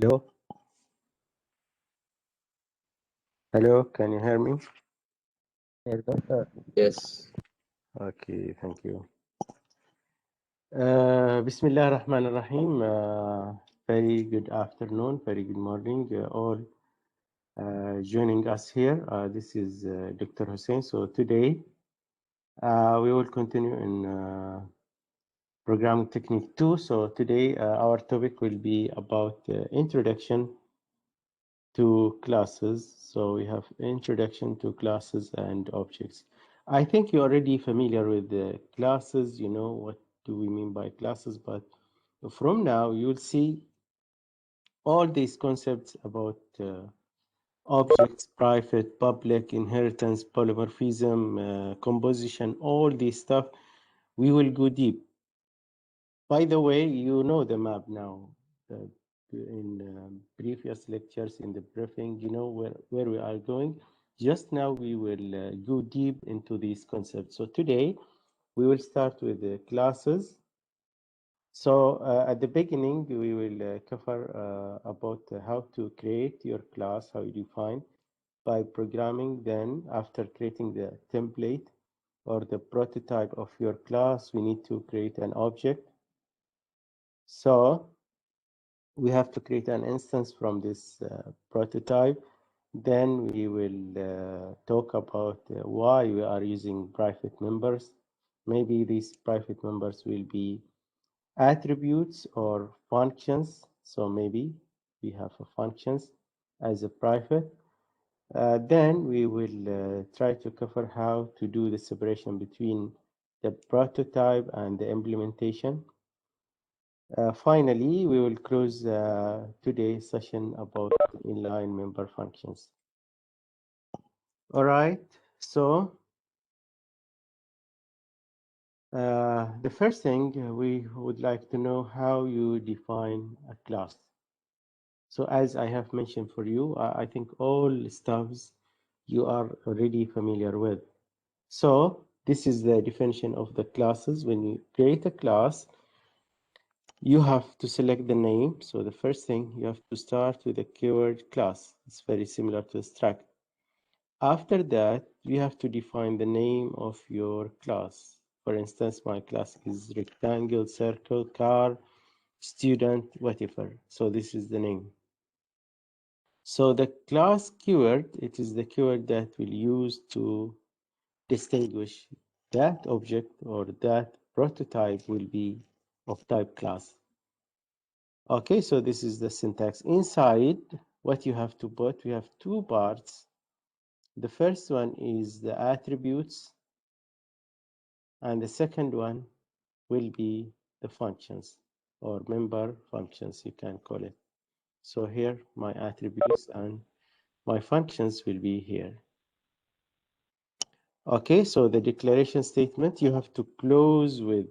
Hello? Hello, can you hear me? Yes, doctor. Yes. Okay, thank you. Bismillah ar-Rahman ar-Rahim. Very good afternoon, very good morning, all joining us here. This is Dr. Hussein. So today we will continue in programming technique 2. So today our topic will be about introduction to classes. So we have introduction to classes and objects. I think you're already familiar with the classes, you know what do we mean by classes, but from now you'll see all these concepts about objects, private, public, inheritance, polymorphism, composition, all this stuff. We will go deep. By the way, you know the map now. In previous lectures, in the briefing, you know where we are going. Just now, we will go deep into these concepts. So today, we will start with the classes. So at the beginning, we will cover about how to create your class, how you define by programming. Then, after creating the template or the prototype of your class, we need to create an object. So we have to create an instance from this prototype. Then we will talk about why we are using private members. Maybe these private members will be attributes or functions. So maybe we have a functions as a private. Then we will try to cover how to do the separation between the prototype and the implementation. Finally, we will close today's session about inline member functions. All right, so the first thing we would like to know how you define a class. So as I have mentioned for you, I think all stuffs you are already familiar with. So this is the definition of the classes. When you create a class, you have to select the name. So the first thing, you have to start with the keyword class. It's very similar to struct. After that, you have to define the name of your class. For instance, my class is rectangle, circle, car, student, whatever. So this is the name. So the class keyword, it is the keyword that we'll use to distinguish that object or that prototype will be of type class. Okay, so this is the syntax. Inside, what you have to put, we have two parts. The first one is the attributes, and the second one will be the functions or member functions, you can call it. So here, my attributes and my functions will be here. Okay, so the declaration statement, you have to close with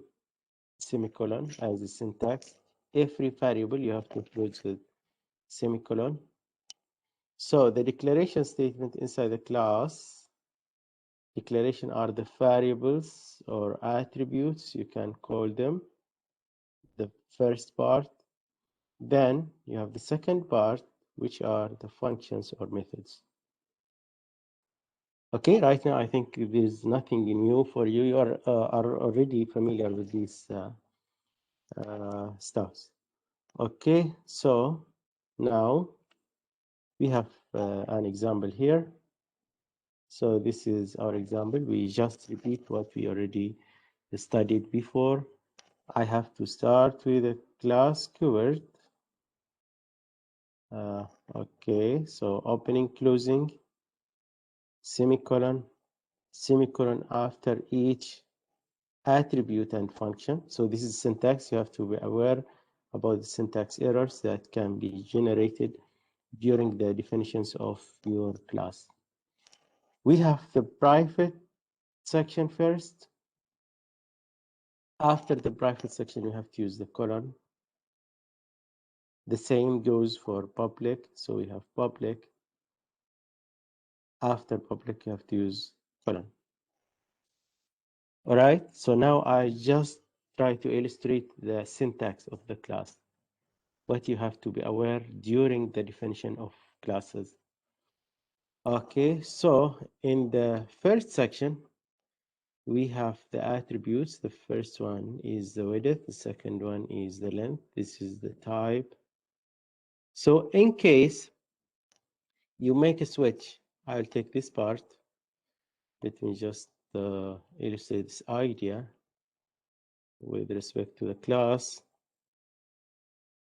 semicolon as a syntax. Every variable you have to close with semicolon. So the declaration statement inside the class, declaration are the variables or attributes, you can call them, the first part. Then you have the second part, which are the functions or methods. Okay, right now I think there is nothing new for you. You are already familiar with these stuffs. Okay, so now we have an example here. So this is our example. We just repeat what we already studied before. I have to start with a class keyword. Okay, so opening, closing, semicolon, semicolon after each attribute and function. So this is syntax. You have to be aware about the syntax errors that can be generated during the definitions of your class. We have the private section first. After the private section, you have to use the colon. The same goes for public. So we have public. After public, you have to use colon. All right. So now I just try to illustrate the syntax of the class. what you have to be aware during the definition of classes. Okay, so in the first section, we have the attributes. The first one is the width, the second one is the length, this is the type. So in case you make a switch, I'll take this part. Let me just illustrate this idea with respect to the class.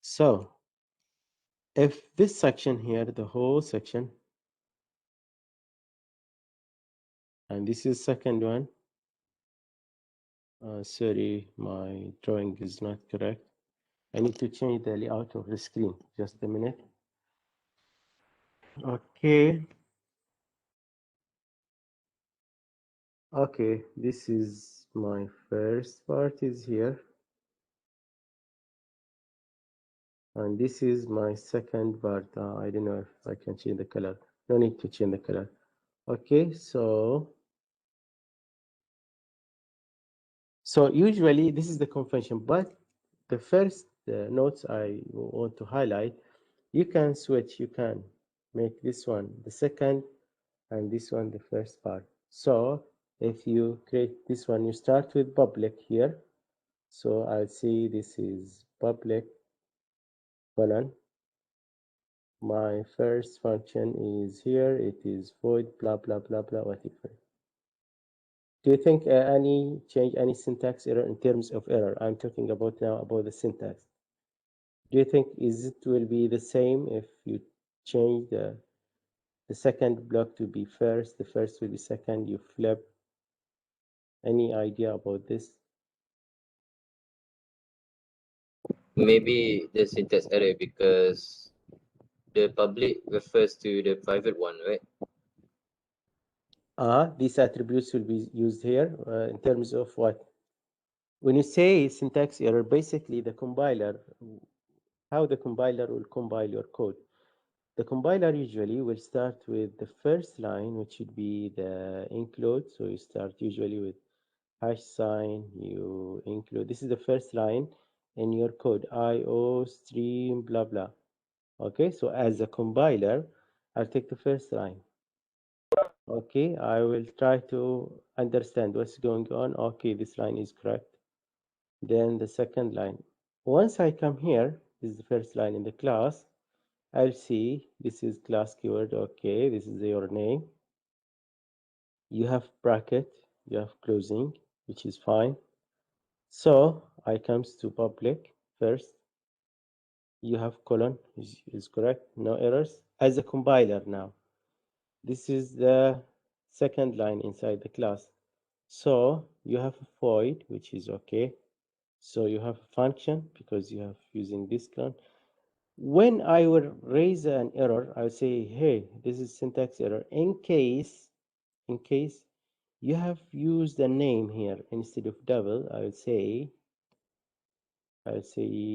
So if this section here, the whole section, and this is second one, sorry, my drawing is not correct. I need to change the layout of the screen. Just a minute. Okay. Okay, this is my first part is here. And this is my second part. I don't know if I can change the color. No need to change the color. Okay, so usually this is the convention, but the first notes I want to highlight, you can switch, you can make this one the second and this one the first part. So if you create this one, you start with public here. So I'll see this is public colon. My first function is here, it is void, blah, blah, blah, blah, whatever. Do you think any change, any syntax error in terms of error? I'm talking about now about the syntax. Do you think it will be the same if you change the second block to be first, the first will be second, you flip? Any idea about this? Maybe the syntax error because the public refers to the private one, right? These attributes will be used here in terms of what? When you say syntax error, basically the compiler, how the compiler will compile your code. The compiler usually will start with the first line, which should be the include. So you start usually with hash sign, you include. This is the first line in your code, IO stream, blah, blah. Okay, so as a compiler, I'll take the first line. Okay, I will try to understand what's going on. Okay, this line is correct. Then the second line. Once I come here, this is the first line in the class. I'll see this is class keyword. Okay, this is your name. You have bracket, you have closing, which is fine. So I comes to public first. You have colon is correct, no errors. As a compiler now, this is the second line inside the class. So you have a void, which is okay. So you have a function because you have using this clone. When I will raise an error, I'll say, hey, this is syntax error. In case you have used a name here instead of double, I'll say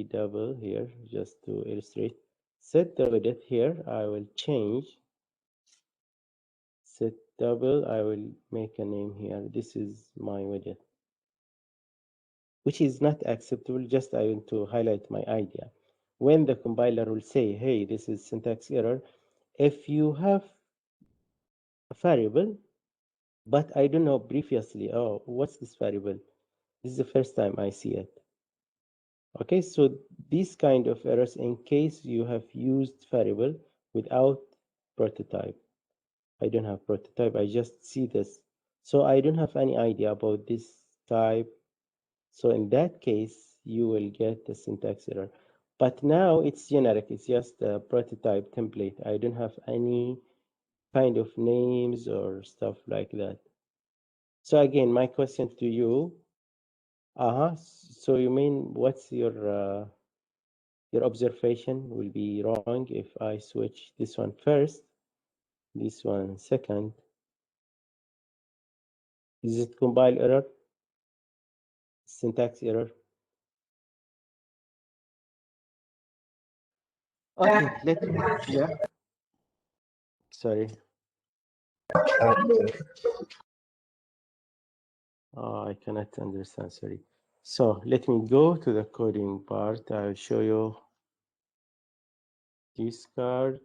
double here just to illustrate. Set the width here, I will change. Set double, I will make a name here. This is my widget, which is not acceptable. Just I want to highlight my idea. When the compiler will say, hey, this is syntax error, if you have a variable, but I don't know previously, oh, what's this variable? This is the first time I see it. Okay, so these kind of errors in case you have used variable without prototype. I don't have prototype, I just see this. So I don't have any idea about this type. So in that case, you will get the syntax error. But now it's generic, it's just a prototype template. I don't have any kind of names or stuff like that. So again, my question to you, so you mean what's your observation will be wrong if I switch this one first, this one second? Is it compile error, syntax error? Okay, yeah, sorry. I cannot understand, sorry. So let me go to the coding part. I'll show you discard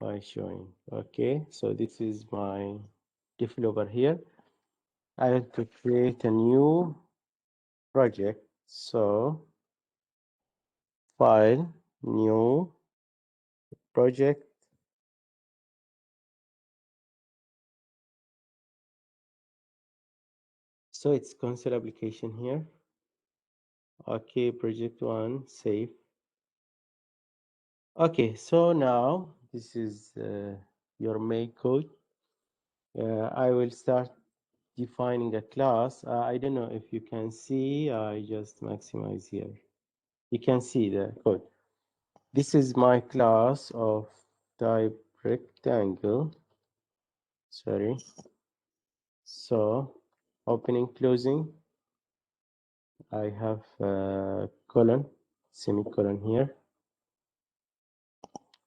by showing. Okay, so this is my developer here. I have to create a new project. So file, new project. So it's console application here. Okay, project one, save. Okay, so now this is your main code. I will start defining a class. I don't know if you can see. I just maximize here. You can see the code. This is my class of type rectangle. Sorry. So opening, closing. I have a colon, semicolon here.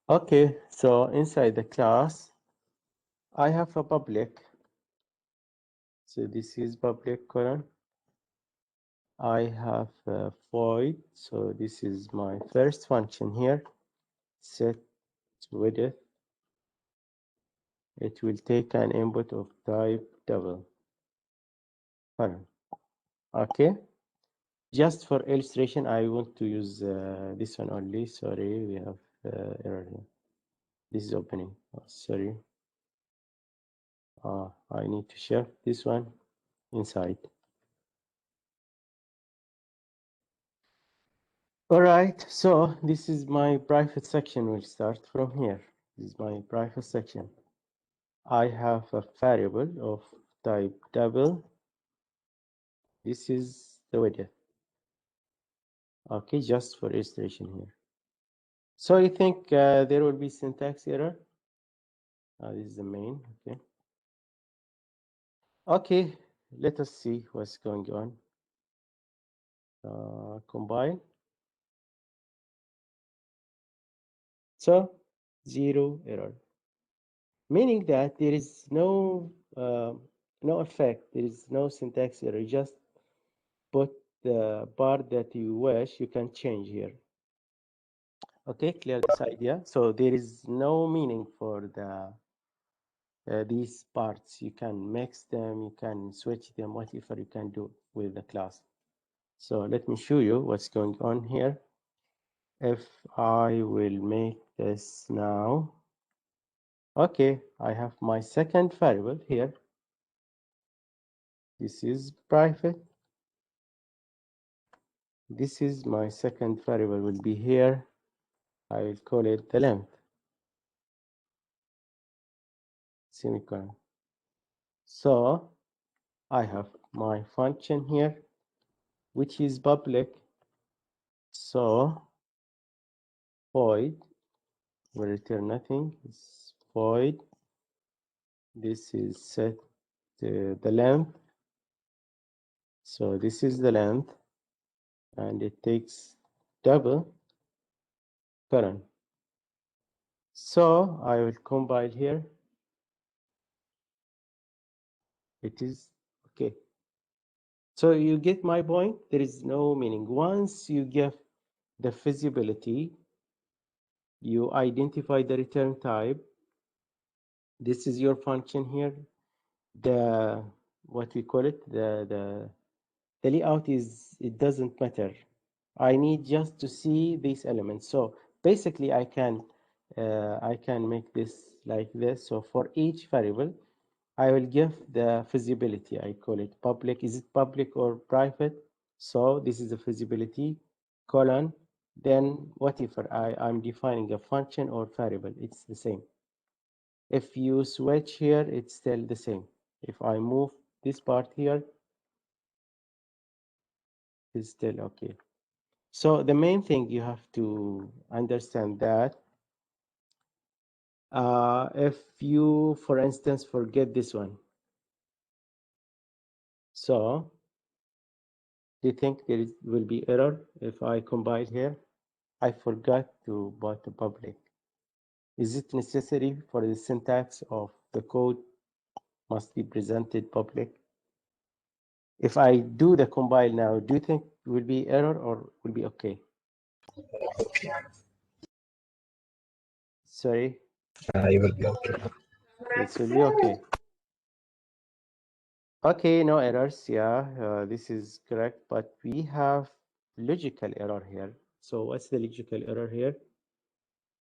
Okay, so inside the class, I have a public. So this is public colon. I have a void. So this is my first function here. Set width. It will take an input of type double colon. Okay. Just for illustration, I want to use this one only. Sorry, we have error here. This is opening. Oh, sorry. I need to shift this one inside. All right, so this is my private section. We'll start from here. This is my private section. I have a variable of type double. This is the widget. Okay, just for illustration here. So you think there will be syntax error? This is the main. Okay. Okay, let us see what's going on. Combine. So zero error, meaning that there is no effect. There is no syntax error. You just put the part that you wish. You can change here. Okay, clear this idea. So there is no meaning for these parts. You can mix them. You can switch them. Whatever you can do with the class. So let me show you what's going on here. If I will make this now, okay, I have my second variable here. This is private. This is my second variable will be here. I will call it the length, semicolon. So I have my function here, which is public. So void will return nothing. It's void. This is set the length. So this is the length, and it takes double colon. So I will compile here. It is okay. So you get my point. There is no meaning. Once you give the visibility, you identify the return type. This is your function here. The what we call it, the layout is, it doesn't matter. I need just to see these elements. So basically I can make this like this. So for each variable, I will give the visibility. I call it public. Is it public or private? So this is the visibility colon. Then whatever I'm defining a function or variable, it's the same. If you switch here, it's still the same. If I move this part here, it's still okay. So the main thing you have to understand that if you, for instance, forget this one, so do you think will be error if I combine here? I forgot to put the public. Is it necessary for the syntax of the code must be presented public? If I do the compile now, do you think it will be error or will be okay? Sorry, it will be okay. it will be okay. Okay, no errors. Yeah, this is correct, but we have logical error here. So what's the logical error here?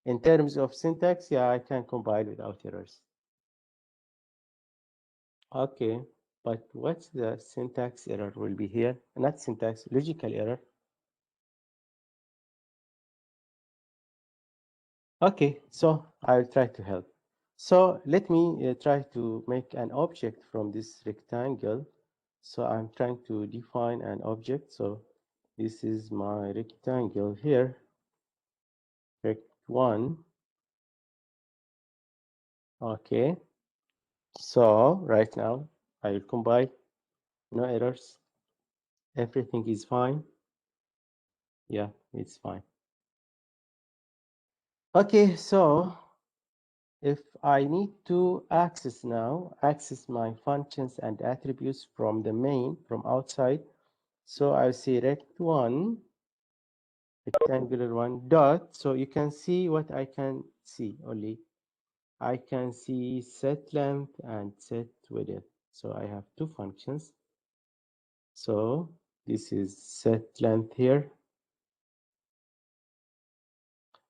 In terms of syntax, yeah, I can compile without errors. Okay, but what's the syntax error will be here? Not syntax, logical error. Okay, so I'll try to help. So let me try to make an object from this rectangle. So I'm trying to define an object. So this is my rectangle here, rect1. Okay, so right now I will combine, no errors, everything is fine. Yeah, it's fine. Okay, so if I need to access my functions and attributes from the main, from outside, so I say rect1, rectangular one dot, so you can see what I can see only. I can see set length and set width. So I have two functions. So this is set length here.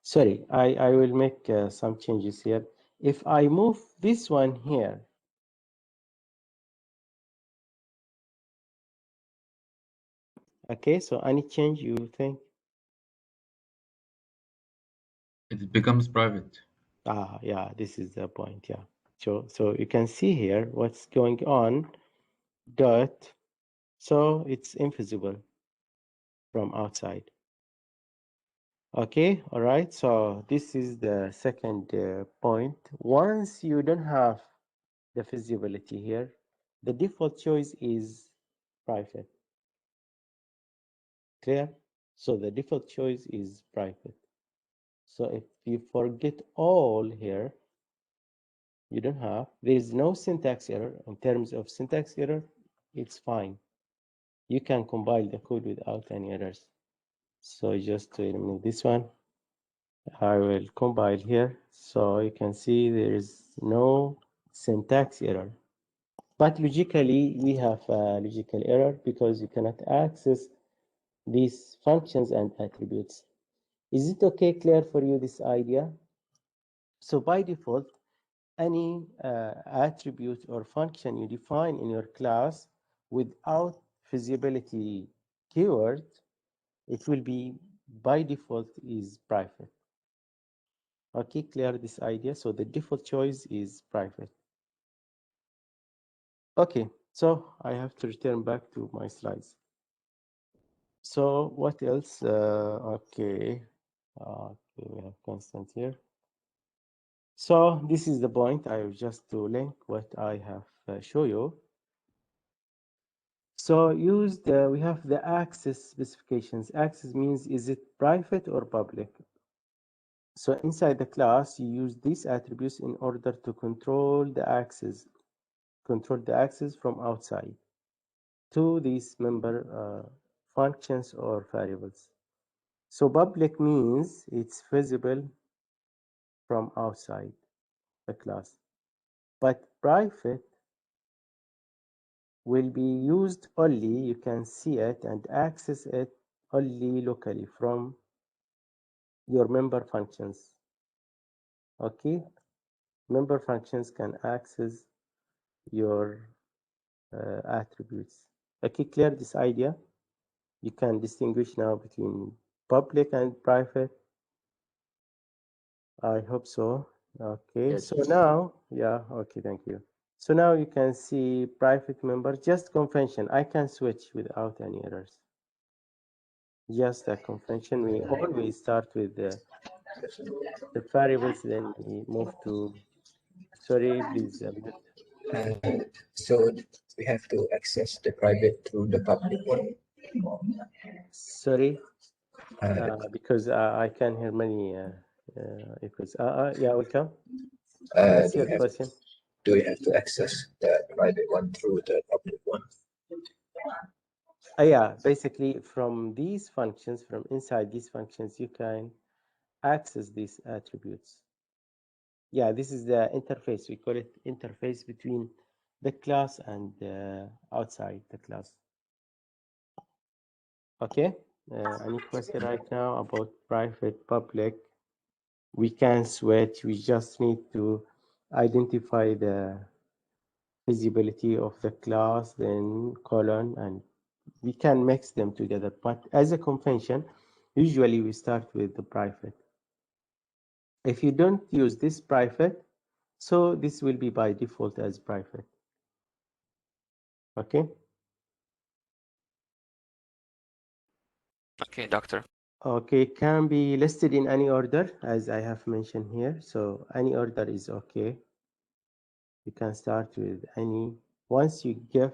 Sorry, I will make some changes here. If I move this one here, okay, so any change you think? It becomes private. Yeah, this is the point, yeah. So you can see here what's going on, dot, so it's invisible from outside. Okay, all right, so this is the second point. Once you don't have the visibility here, the default choice is private. Clear? So the default choice is private. So if you forget all here, you don't have, there is no syntax error. In terms of syntax error, it's fine. You can compile the code without any errors. So just to eliminate this one, I will compile here. So you can see there is no syntax error. But logically, we have a logical error because you cannot access these functions and attributes. Is it okay, clear for you, this idea? So by default, any attribute or function you define in your class without visibility keyword, it will be by default is private. Okay, clear this idea? So the default choice is private. Okay, so I have to return back to my slides. So what else? Okay, we have constant here. So this is the point. I have just to link what I have show you. So we have the access specifications. Access means is it private or public? So inside the class, you use these attributes in order to control the access from outside to these member functions or variables. So public means it's visible from outside the class, but private will be used only, you can see it and access it only locally from your member functions. Okay, member functions can access your attributes. Okay, clear this idea? You can distinguish now between public and private. I hope so. Okay, Yes. so now, yeah, okay, thank you. So now you can see private member, just convention. I can switch without any errors. Just a convention. We always start with the variables, then we move to, sorry, please. So we have to access the private through the public one. Sorry, Uh, because I can hear many echoes. Yeah, welcome. uh, What's do you your have question? do we have to access the private one through the public one? Yeah, basically from these functions, from inside these functions, you can access these attributes. Yeah, this is the interface. We call it interface between the class and outside the class. Okay. Any question right now about private, public? We can switch. We just need to identify the visibility of the class, then colon, and we can mix them together. But as a convention, usually we start with the private. If you don't use this private, so this will be by default as private. Okay. Okay, doctor. Okay, can be listed in any order as I have mentioned here. So any order is okay. You can start with any. Once you give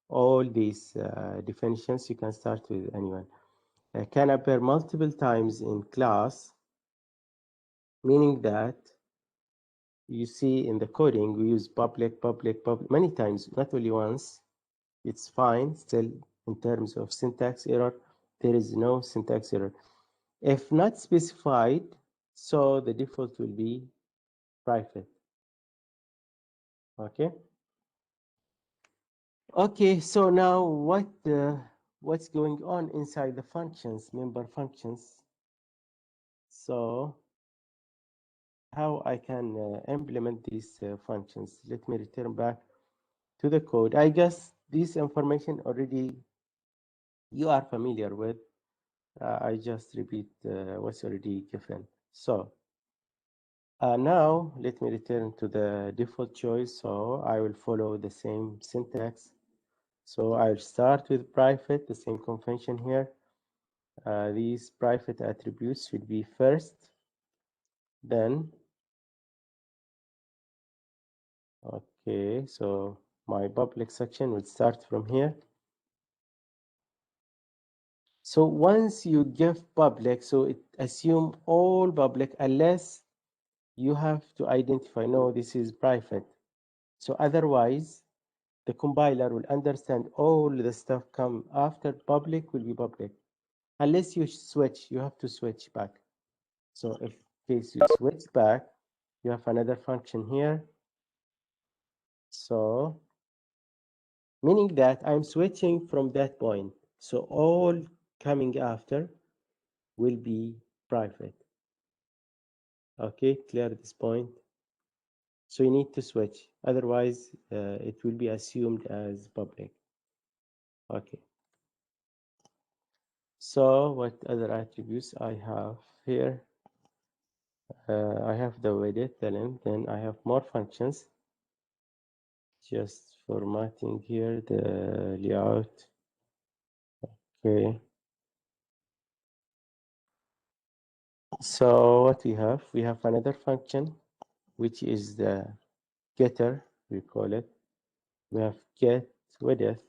all these definitions, you can start with anyone. Can appear multiple times in class, meaning that you see in the coding we use public, public, public many times, not only once. It's fine still in terms of syntax error. There is no syntax error. If not specified, so the default will be private. Okay. Okay, so now what's going on inside the functions, member functions? So how I can implement these functions? Let me return back to the code. I guess this information already you are familiar with. I just repeat what's already given. So now let me return to the default choice. So I will follow the same syntax. So I'll start with private, the same convention here. These private attributes should be first, then, okay, so my public section will start from here. So once you give public, so it assume all public unless you have to identify, no, this is private. So otherwise, the compiler will understand all the stuff come after public will be public. Unless you switch, you have to switch back. So if case you switch back, you have another function here. So meaning that I'm switching from that point. So all coming after will be private. Okay, clear this point. So you need to switch, otherwise it will be assumed as public. Okay. So what other attributes I have here? I have the width, the length, then I have more functions. Just formatting here the layout. Okay. So what we have another function, which is the getter, we call it. We have get width.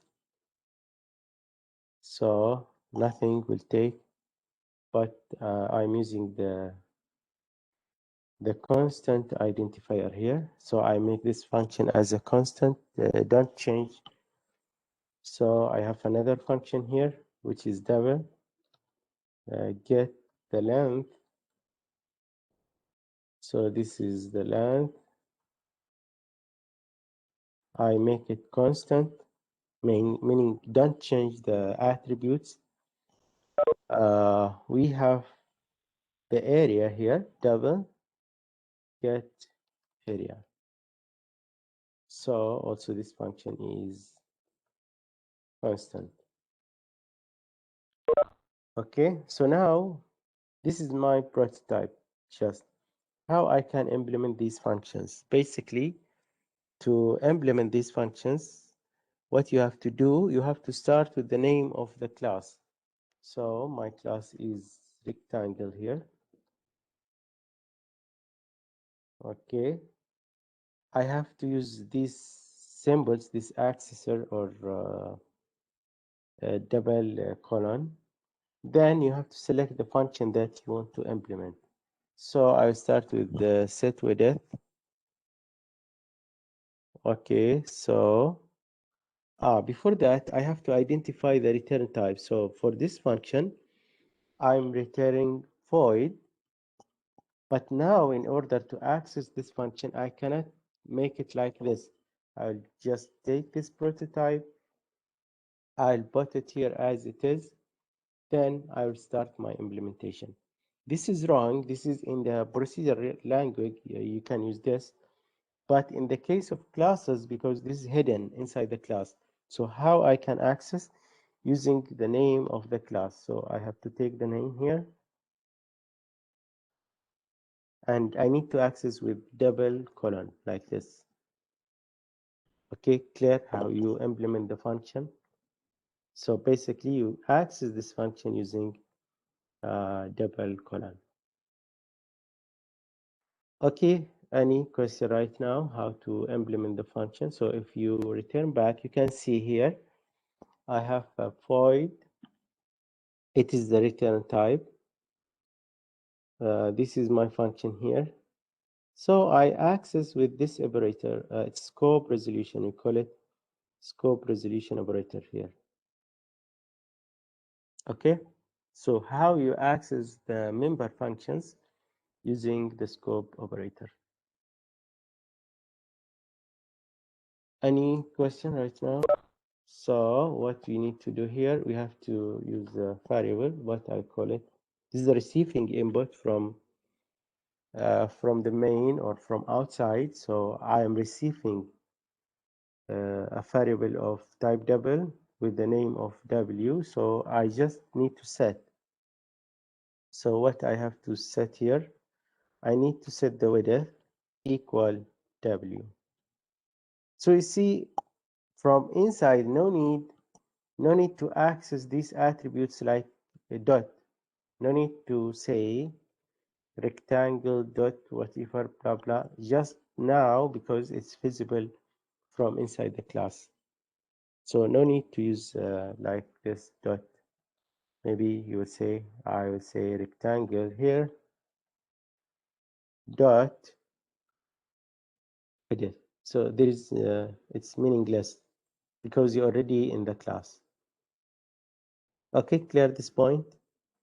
So nothing will take, but I'm using the constant identifier here. So I make this function as a constant, don't change. So I have another function here, which is double, get the length. So this is the length. I make it constant, meaning don't change the attributes. We have the area here, double, get area. So also this function is constant. Okay, so now this is my prototype, just how I can implement these functions. Basically, to implement these functions, what you have to do, you have to start with the name of the class. So my class is rectangle here. Okay, I have to use these symbols, this accessor or double colon. Then you have to select the function that you want to implement. So I'll start with the set width. Okay, so before that, I have to identify the return type. So for this function, I'm returning void But now, in order to access this function, I cannot make it like this. I'll just take this prototype, I'll put it here as it is, then I will start my implementation. This is wrong. This is in the procedure language. You can use this. But in the case of classes, because this is hidden inside the class, so how I can access using the name of the class. So I have to take the name here, and I need to access with double colon like this. Okay, clear how you implement the function. So basically you access this function using double colon. Okay, any question right now how to implement the function? So if you return back, you can see here I have a void. It is the return type. This is my function here. So I access with this operator, it's scope resolution. We call it scope resolution operator here. Okay, so how you access the member functions using the scope operator. Any question right now? So what we need to do here, we have to use a variable, what I call it. This is the receiving input from the main or from outside. So I am receiving a variable of type double with the name of W. So I just need to set. So what I have to set here, I need to set the width equal W. So you see from inside, no need to access these attributes like a dot. No need to say rectangle dot whatever blah blah. Just now because it's visible from inside the class. So no need to use like this dot. Maybe you would say, I would say rectangle here dot width. So there is it's meaningless because you're already in the class. Okay, clear this point?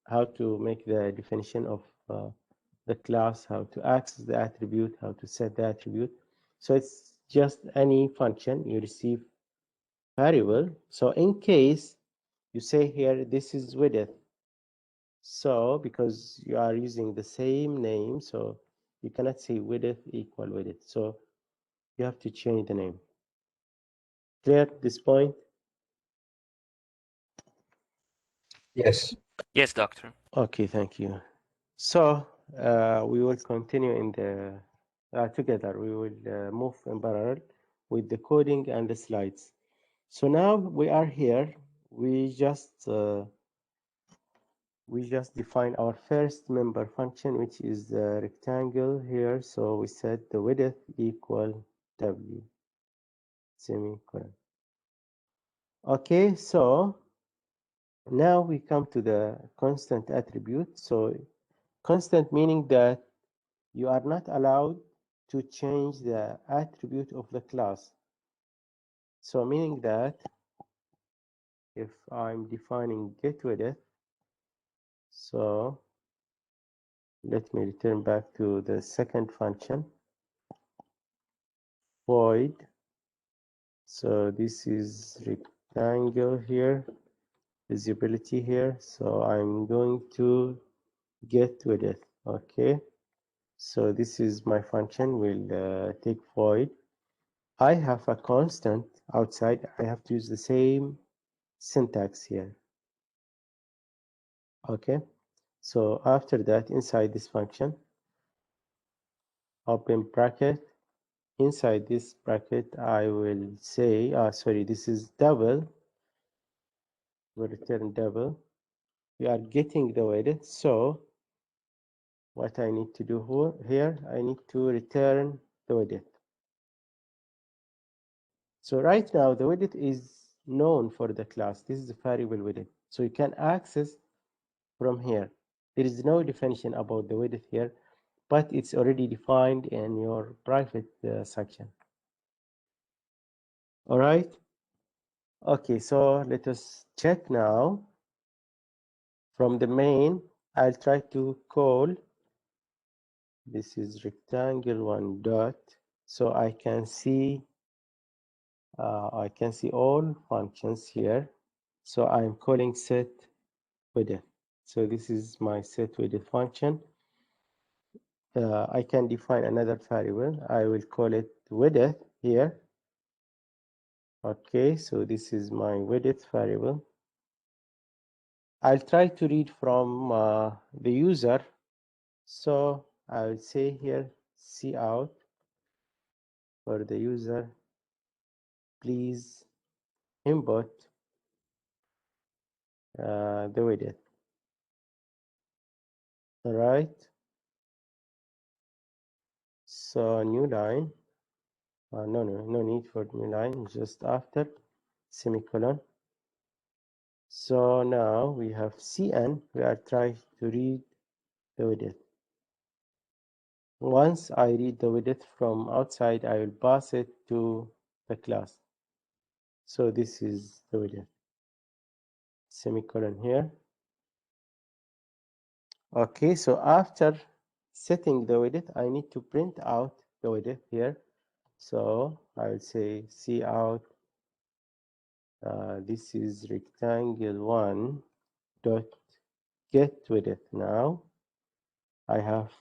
How to make the definition of the class, how to access the attribute, how to set the attribute. So it's just any function you receive variable. So in case you say here, this is width. So because you are using the same name, so you cannot say width equal width. So you have to change the name. Clear this point? Yes. Yes, doctor. Okay, thank you. So we will continue in the together. We will move in parallel with the coding and the slides. So now we are here. We just define our first member function, which is the rectangle here. So we set the width equal W semicolon. Okay, so now we come to the constant attribute. So constant meaning that you are not allowed to change the attribute of the class. So meaning that if I'm defining getWidth, so let me return back to the second function, void. So this is rectangle here, visibility here. So I'm going to getWidth. Okay. So this is my function. Will take void. I have a constant outside. I have to use the same syntax here. Okay. So after that, inside this function, open bracket. Inside this bracket, I will say, sorry, this is double. We'll return double. We are getting the width. So what I need to do here, I need to return the width. So right now, the width is known for the class. This is the variable width. So you can access from here. There is no definition about the width here, but it's already defined in your private section. All right. Okay, so let us check now. From the main, I'll try to call This is rectangle one dot. So I can see all functions here. So I'm calling set width. So this is my set width function. I can define another variable. I will call it width here. Okay, so this is my width variable. I'll try to read from the user. So I'll say here, cout for the user, please input the width. All right. So new line. No need for new line. Just after semicolon. So now we have cn. We are trying to read the width. Once I read the width from outside, I will pass it to the class. So this is the width. Semicolon here. Okay, so after setting the width, I need to print out the width here. So I'll say cout. This is rectangle one dot get width. Now I have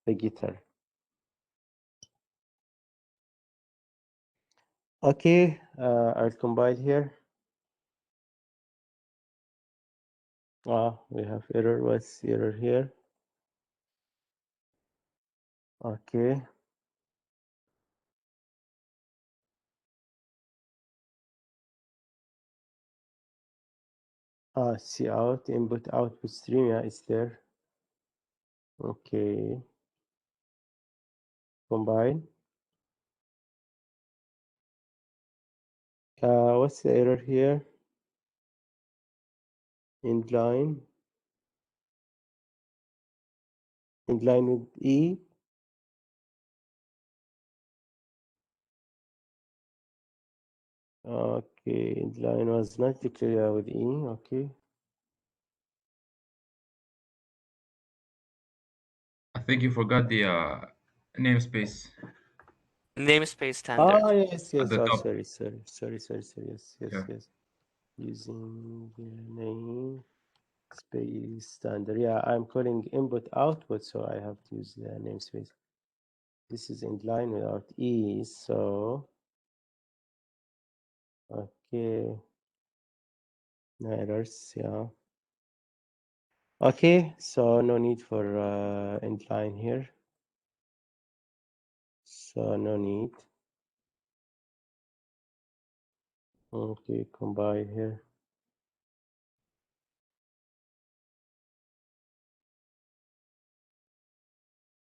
the getter. Okay, I'll combine here. We have error. What's the error here? Okay. Cout input output stream. Yeah, it's there. Okay. Combine. What's the error here? Inline with E. Okay, inline was not declared with E. Okay. I think you forgot the namespace Namespace standard. Yes. at the top. Sorry. Yes. Yeah. Using the name space standard. Yeah, I'm calling input output, so I have to use the namespace. This is inline without E, so okay. No errors, yeah. Okay, so no need for inline here. So no need. Okay, combine here.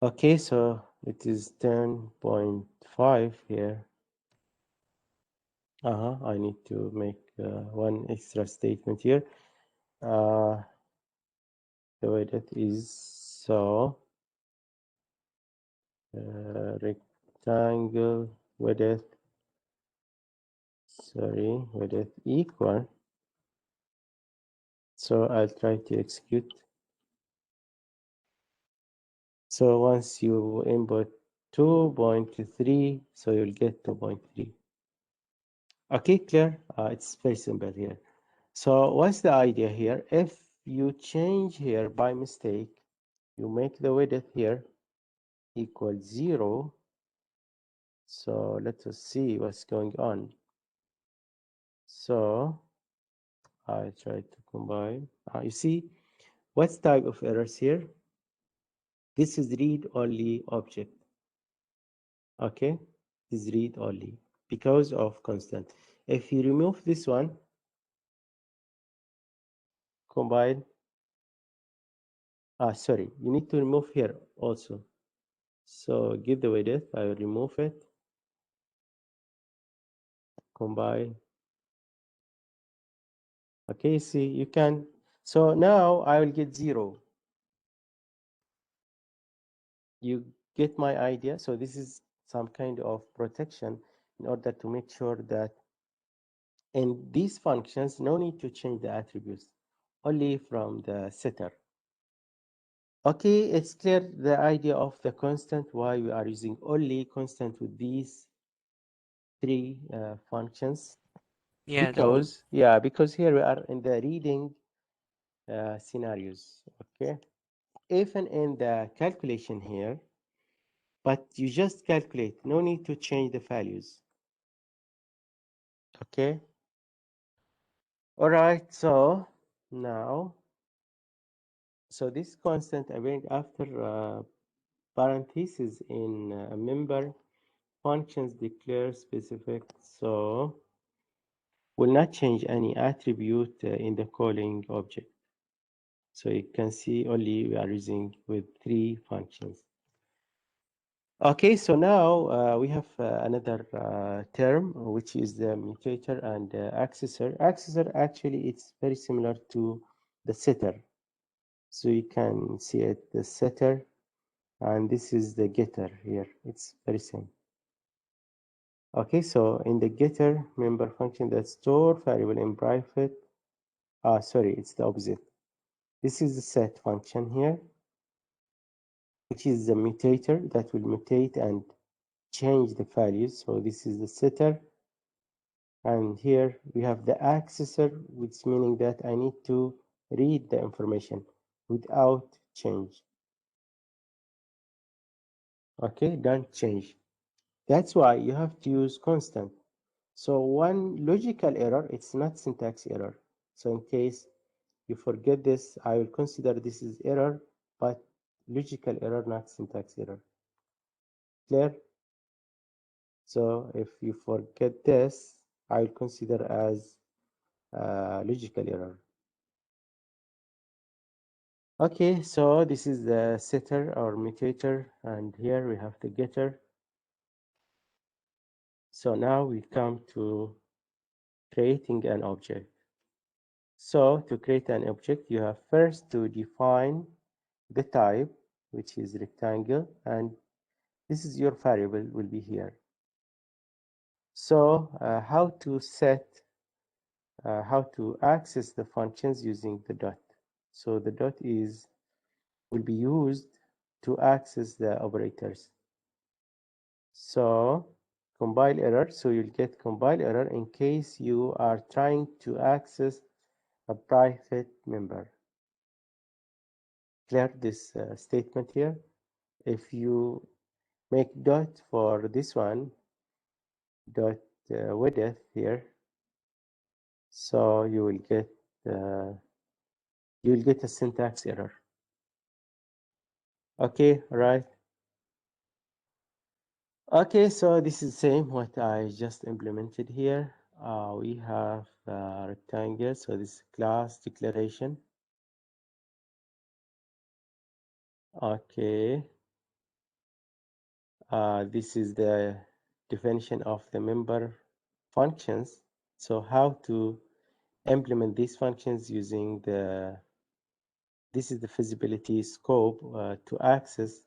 Okay, so it is 10.5 here. I need to make one extra statement here. The way that is so rectangle width equal. So I'll try to execute. So once you input 2.3, so you'll get 2.3. Okay, clear? It's very simple here. So what's the idea here? If you change here by mistake, you make the width here equal 0. So let us see what's going on. So I try to combine. You see, what type of errors here? This is read-only object. Okay, this is read-only because of constant. If you remove this one, combine. Sorry, you need to remove here also. So give the width. I will remove it. Combine. Okay, see, you can. So now I will get 0. You get my idea? So this is some kind of protection in order to make sure that in these functions, no need to change the attributes, only from the setter. Okay, it's clear the idea of the constant, why we are using only constant with these three functions. Yeah, Because here we are in the reading scenarios. Okay, even in the calculation here, but you just calculate, no need to change the values. Okay, all right, so now, so this constant I went after parentheses in member functions declare specific, so will not change any attribute in the calling object. So you can see only we are using with three functions. Okay, so now we have another term, which is the mutator and accessor. Accessor, actually, it's very similar to the setter. So you can see it, the setter, and this is the getter here. It's very same. Okay, so in the getter member function that store variable in private, sorry, it's the opposite. This is the set function here, which is the mutator that will mutate and change the values. So this is the setter. And here we have the accessor, which meaning that I need to read the information without change. Okay, don't change. That's why you have to use constant. So one logical error, it's not syntax error. So in case you forget this, I will consider this is error, but logical error, not syntax error. Clear? So if you forget this, I will consider as logical error. Okay, so this is the setter or mutator, and here we have the getter. So now we come to creating an object. So to create an object, you have first to define the type, which is rectangle, and this is your variable will be here. So how to access the functions using the dot. So the dot will be used to access the operators. So compile error, so you'll get compile error in case you are trying to access a private member. Clear this statement here. If you make dot for this one, dot width here, so you will get a syntax error. Okay, right. Okay, so this is the same what I just implemented here. We have rectangle, so this is class declaration. Okay, this is the definition of the member functions. So how to implement these functions using this is the feasibility scope to access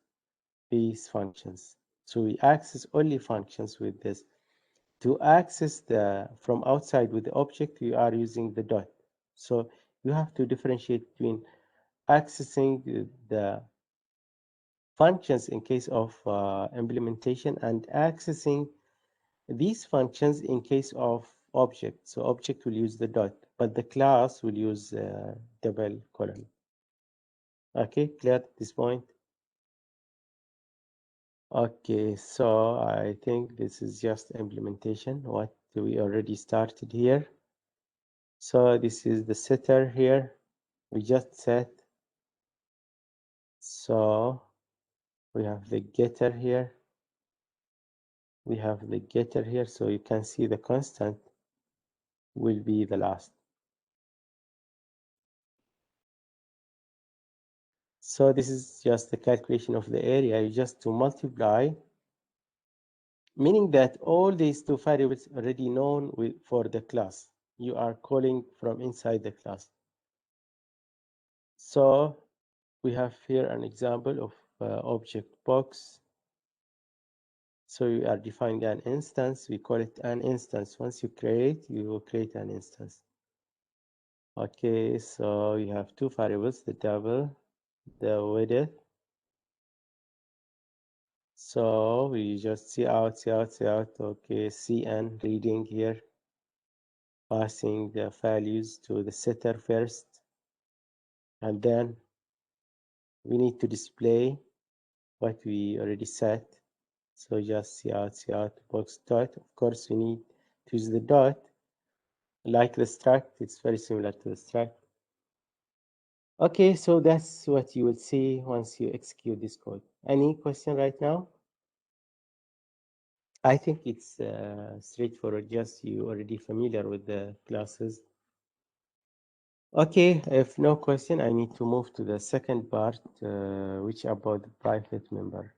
these functions. So we access only functions with this. To access from outside with the object, we are using the dot. So you have to differentiate between accessing the functions in case of implementation and accessing these functions in case of object. So object will use the dot, but the class will use double colon. Okay, clear at this point? Okay, so I think this is just implementation, what we already started here. So this is the setter here, we just set. So we have the getter here. We have the getter here, so you can see the constant will be the last. So this is just the calculation of the area, you just to multiply, meaning that all these two variables already known for the class. You are calling from inside the class. So we have here an example of object box. So you are defining an instance, we call it an instance. Once you will create an instance. Okay, so you have two variables, the double the width. So we just see out, okay, CN reading here, passing the values to the setter first, and then we need to display what we already set. So just see out, box dot. Of course, we need to use the dot. Like the struct, it's very similar to the struct. Okay, so that's what you will see once you execute this code. Any question right now? I think it's straightforward, just you already familiar with the classes. Okay, if no question, I need to move to the second part, which about the private member.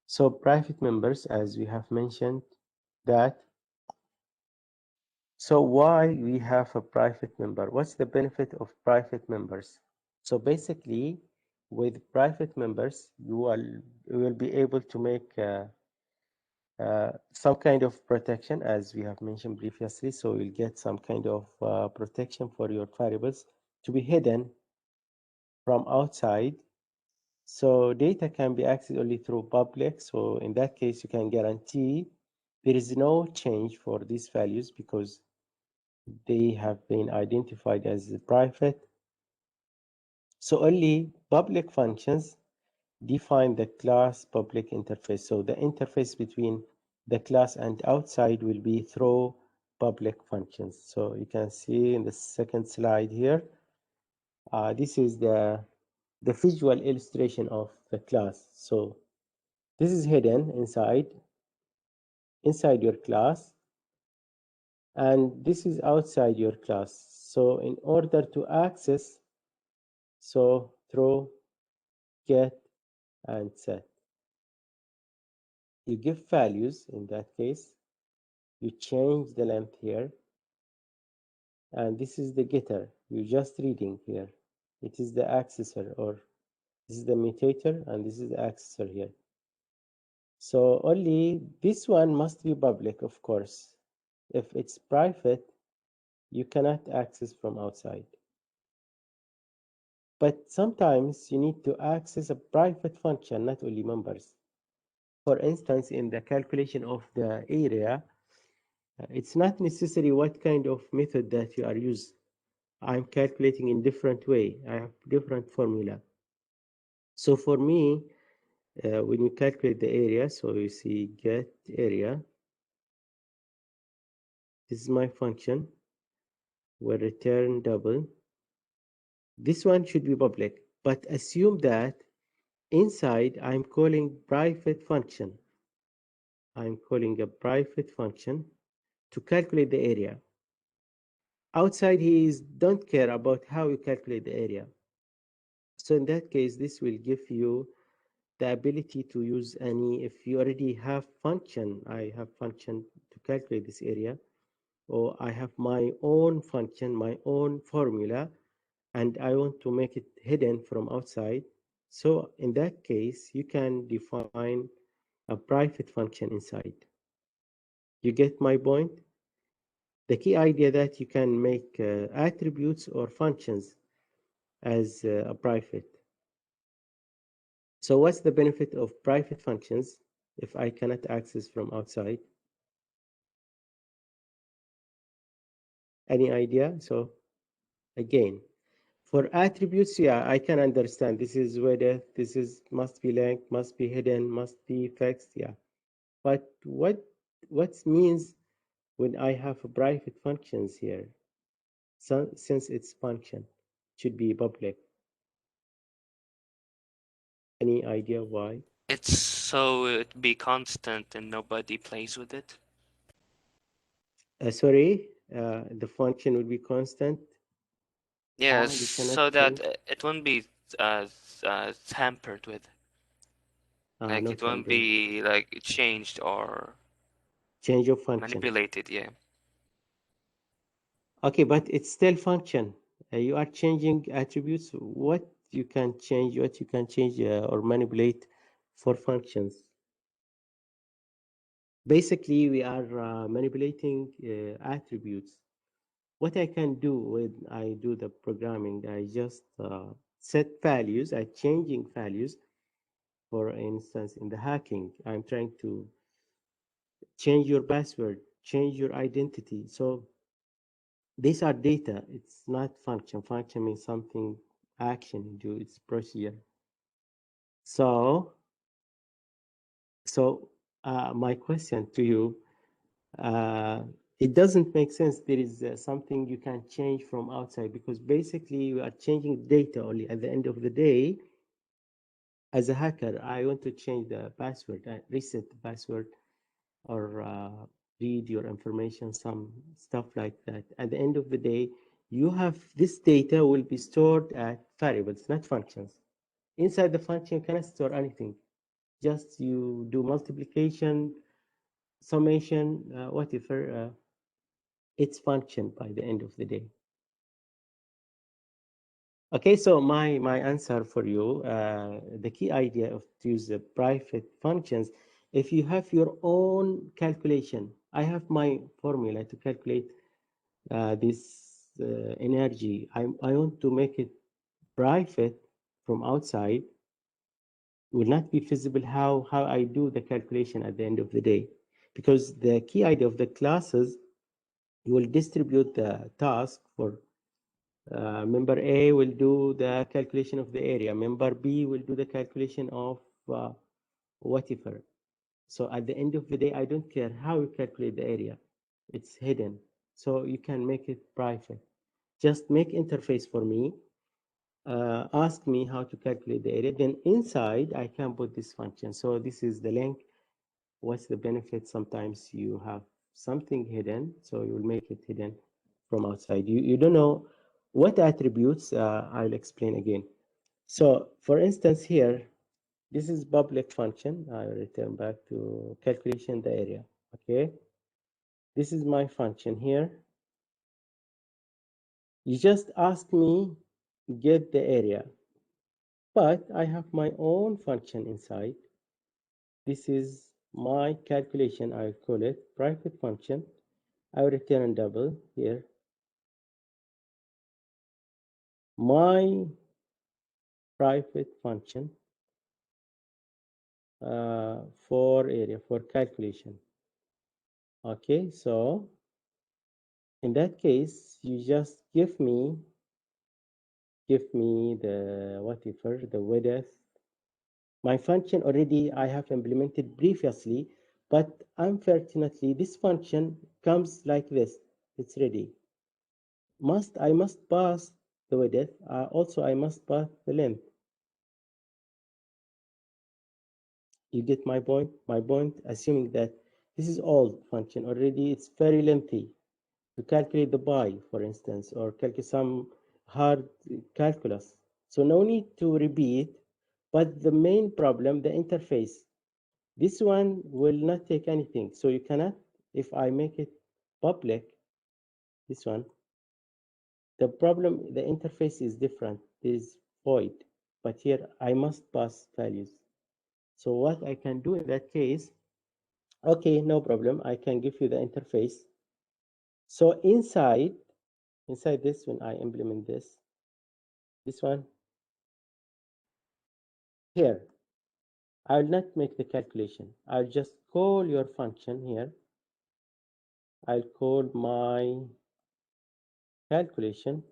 So private members, as we have mentioned, that. So why we have a private member? What's the benefit of private members? So basically, with private members, you will be able to make some kind of protection, as we have mentioned previously. So you'll get some kind of protection for your variables to be hidden from outside. So data can be accessed only through public. So in that case, you can guarantee there is no change for these values because they have been identified as private. So only public functions define the class public interface. So the interface between the class and outside will be through public functions. So you can see in the second slide here, this is the visual illustration of the class. So this is hidden inside your class, and this is outside your class. So in order to access, so through get and set, you give values. In that case, you change the length here, and this is the getter. You're just reading here. It is the accessor, or this is the mutator, and this is the accessor here. So only this one must be public, of course. If it's private, you cannot access from outside. But sometimes you need to access a private function, not only members. For instance, in the calculation of the area, it's not necessary what kind of method that you are using. I'm calculating in different way. I have different formula. So for me, when you calculate the area, so you see get area, this is my function, will return double. This one should be public, but assume that inside I'm calling private function. I'm calling a private function to calculate the area. Outside, don't care about how you calculate the area. So in that case, this will give you the ability to use any, if you already have function, I have function to calculate this area, or I have my own function, my own formula, and I want to make it hidden from outside. So in that case, you can define a private function inside. You get my point? The key idea that you can make attributes or functions as a private. So what's the benefit of private functions if I cannot access from outside? Any idea? So again, for attributes, yeah, I can understand. This is whether this is must be length, must be hidden, must be fixed, yeah. But what means when I have private functions here? So since its function should be public. Any idea why? It's so it be constant and nobody plays with it. Sorry, the function will be constant. Yeah, You cannot so that change. it won't be tampered with. Like No it won't tampering. be like changed or Change of function. manipulated. Yeah. Okay, but it's still function. You are changing attributes. What you can change, or manipulate for functions. Basically, we are manipulating attributes. What I can do when I do the programming, I just set values, changing values. For instance, in the hacking, I'm trying to change your password, change your identity. So these are data. It's not function. Function means something action you do. It's procedure. So my question to you, it doesn't make sense. There is something you can change from outside, because basically you are changing data only. At the end of the day, as a hacker, I want to change the password, reset the password, or read your information, some stuff like that. At the end of the day, you have this data will be stored at variables, not functions. Inside the function, you cannot store anything. Just you do multiplication, summation, whatever. It's function by the end of the day. Okay, so my answer for you, the key idea of to use the private functions, if you have your own calculation, I have my formula to calculate this energy. I want to make it private from outside. Will not be visible how I do the calculation at the end of the day, because the key idea of the classes, you will distribute the task for member A will do the calculation of the area. Member B will do the calculation of whatever. So at the end of the day, I don't care how you calculate the area. It's hidden. So you can make it private. Just make interface for me. Ask me how to calculate the area. Then inside, I can put this function. So this is the link. What's the benefit? Sometimes you have something hidden, so you will make it hidden from outside. You don't know what attributes. I'll explain again. So for instance here, this is public function. I return back to calculation the area. Okay, this is my function here. You just ask me get the area, but I have my own function inside. This is my calculation. I call it private function. I will return double here. My private function for area, for calculation. Okay, so in that case, you just give me the whatever, the width. My function already I have implemented previously, but unfortunately this function comes like this. It's ready. I must pass the width. Also, I must pass the length. You get my point? My point, assuming that this is old function already, it's very lengthy to calculate the pi, for instance, or calculate some hard calculus. So no need to repeat, but the main problem, the interface. This one will not take anything. So you cannot, if I make it public, this one, the problem, the interface is different, is void, but here I must pass values. So what I can do in that case, okay, no problem. I can give you the interface. So inside this, when I implement this one here, I'll not make the calculation. I'll just call your function here. I'll call my calculation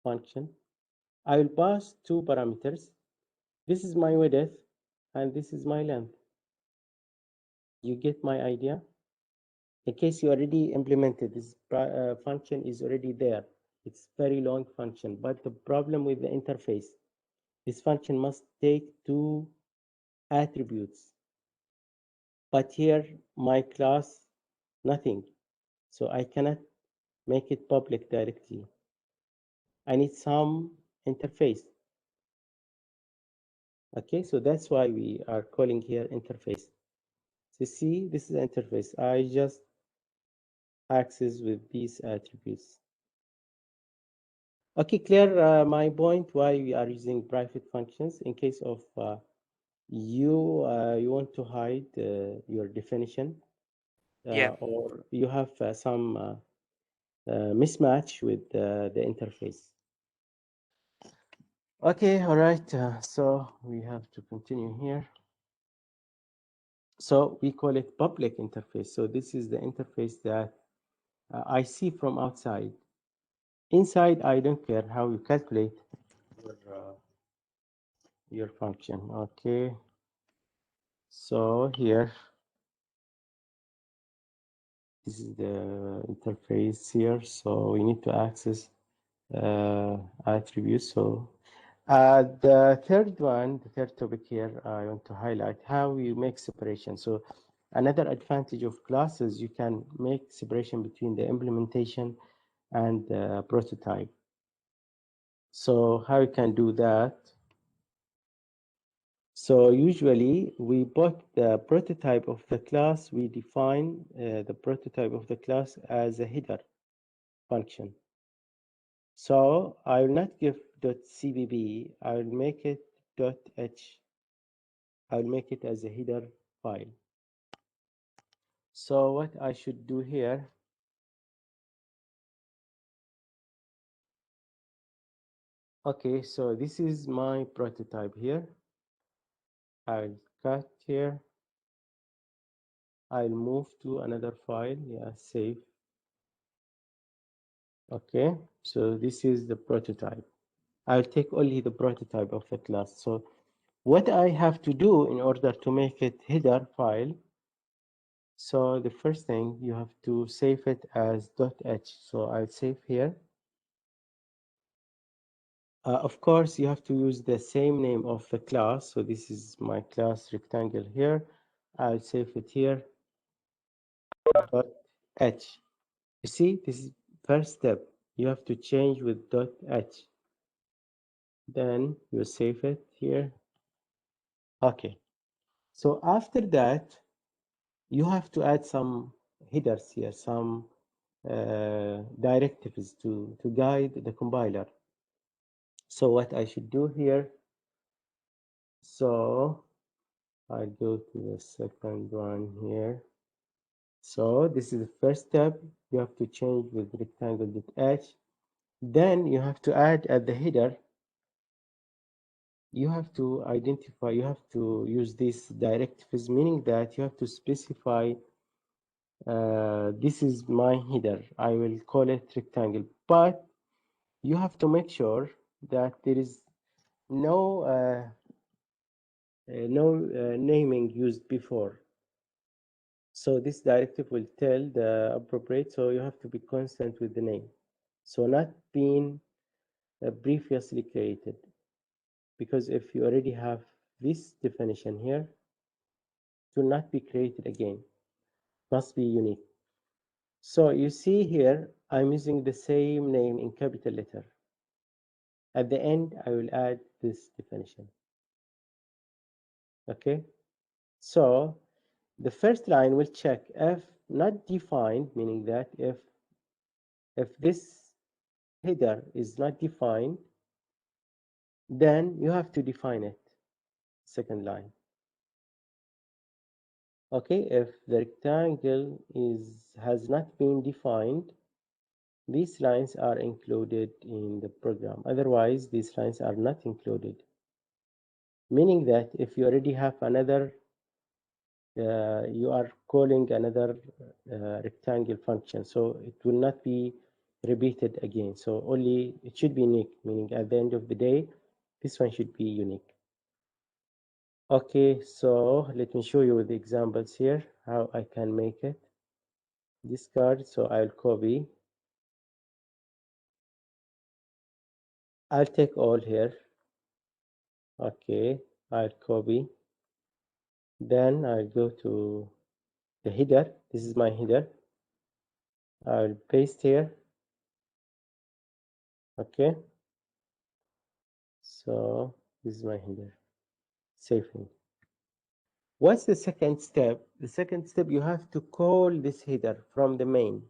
function. I will pass two parameters. This is my width and this is my length. You get my idea? In case you already implemented this function is already there. It's very long function, but the problem with the interface, this function must take two attributes. But here my class, nothing. So I cannot make it public directly. I need some interface. Okay, so that's why we are calling here interface. So see, this is interface. I just access with these attributes. Okay, clear my point why we are using private functions in case of you want to hide your definition Yeah. or you have some mismatch with the interface. Okay, all right. So we have to continue here. So we call it public interface. So this is the interface that I see from outside. Inside, I don't care how you calculate your function. Okay. So here, this is the interface here. So we need to access attributes. So the third one, the third topic here, I want to highlight how you make separation. So another advantage of classes, you can make separation between the implementation and the prototype. So how you can do that? So usually we put the prototype of the class, we define the prototype of the class as a header function. So I will not give .cbb, I will make it .h. I will make it as a header file. So what I should do here, okay, so this is my prototype here. I'll cut here. I'll move to another file, yeah, save. Okay, so this is the prototype. I'll take only the prototype of the class. So what I have to do in order to make it header file, so the first thing you have to save it as .h. So I'll save here. Of course, you have to use the same name of the class. So this is my class rectangle here. I'll save it here. .h. You see, this is first step. You have to change with .h. Then you save it here. Okay. So after that, you have to add some headers here, some directives to guide the compiler. So what I should do here, so I go to the second one here. So this is the first step. You have to change with rectangle.h. Then you have to add at the header, you have to identify, you have to use these directives, meaning that you have to specify this is my header. I will call it rectangle, but you have to make sure that there is no naming used before. So this directive will tell the appropriate, so you have to be constant with the name. So not being previously created, because if you already have this definition here, it will not be created again, must be unique. So you see here, I'm using the same name in capital letter. At the end, I will add this definition. Okay, so the first line will check if not defined, meaning that if this header is not defined, then you have to define it. Second line. Okay, if the rectangle has not been defined, these lines are included in the program. Otherwise, these lines are not included. Meaning that if you already have another, you are calling another rectangle function, so it will not be repeated again. So only it should be unique, meaning at the end of the day, this one should be unique. Okay, so let me show you with the examples here how I can make it. Discard, so I'll copy. I'll take all here. Okay, I'll copy. Then I'll go to the header. This is my header. I'll paste here. Okay. So this is my header. Saving. What's the second step? The second step, you have to call this header from the main.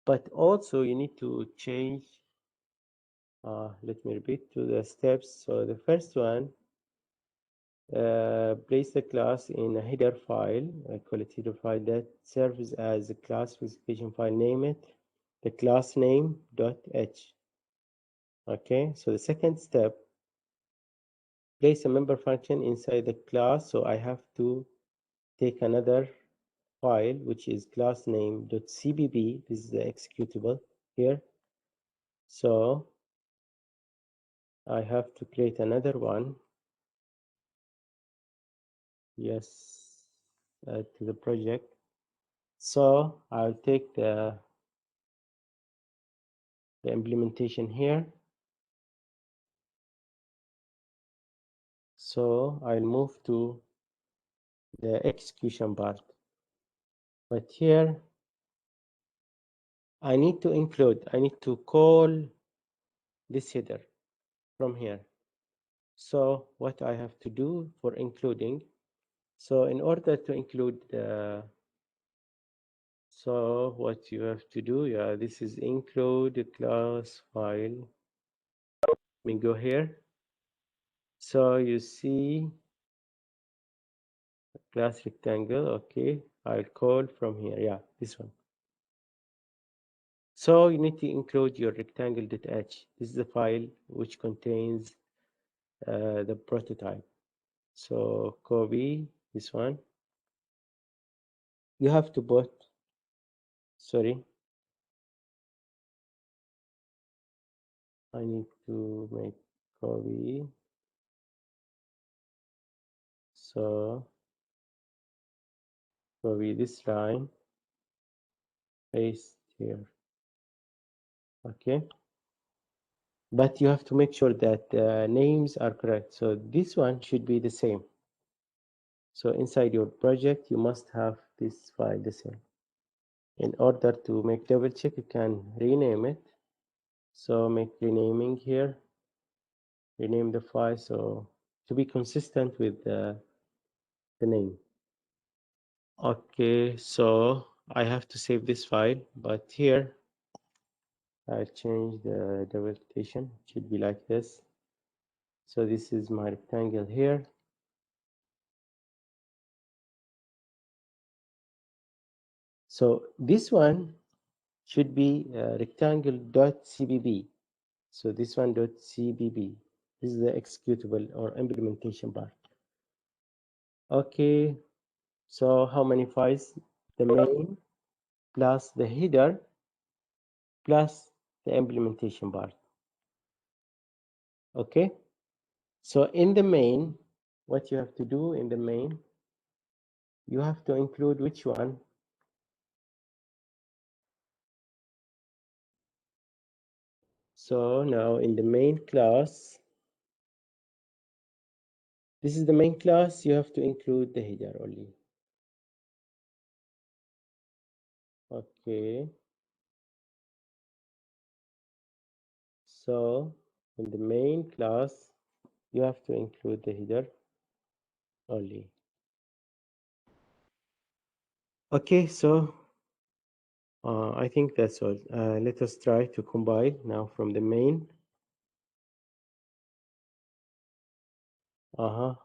But also you need to change. Let me repeat to the steps. So the first one, place the class in a header file. I call it header file that serves as a class specification file. Name it the class name .h. Okay, so the second step, place a member function inside the class. So I have to take another file, which is class name.cbb. This is the executable here. So I have to create another one. Yes, to the project. So I'll take the implementation here. So I'll move to the execution part. But here I need to call this header from here. So what I have to do for including, so in order to include so what you have to do, yeah, this is include the class file. Let me go here. So you see class rectangle. Okay, I'll call from here. Yeah, this one. So you need to include your rectangle.h. This is the file which contains the prototype. So copy this one. You have to put, sorry, I need to make copy. So copy this line, paste here. Okay. But you have to make sure that names are correct. So this one should be the same. So inside your project, you must have this file the same. In order to make double check, you can rename it. So make renaming here, rename the file. So to be consistent with the name. Okay, so I have to save this file, but here I change the delimitation. It should be like this. So this is my rectangle here. So this one should be rectangle.cbb. So this one .cbb. This is the executable or implementation part. Okay, so how many files? The main plus the header plus the implementation part. Okay, so in the main, what you have to do in the main, you have to include which one? So now in the main class, this is the main class, you have to include the header only. Okay. So in the main class, you have to include the header only. Okay, so I think that's all. Let us try to combine now from the main.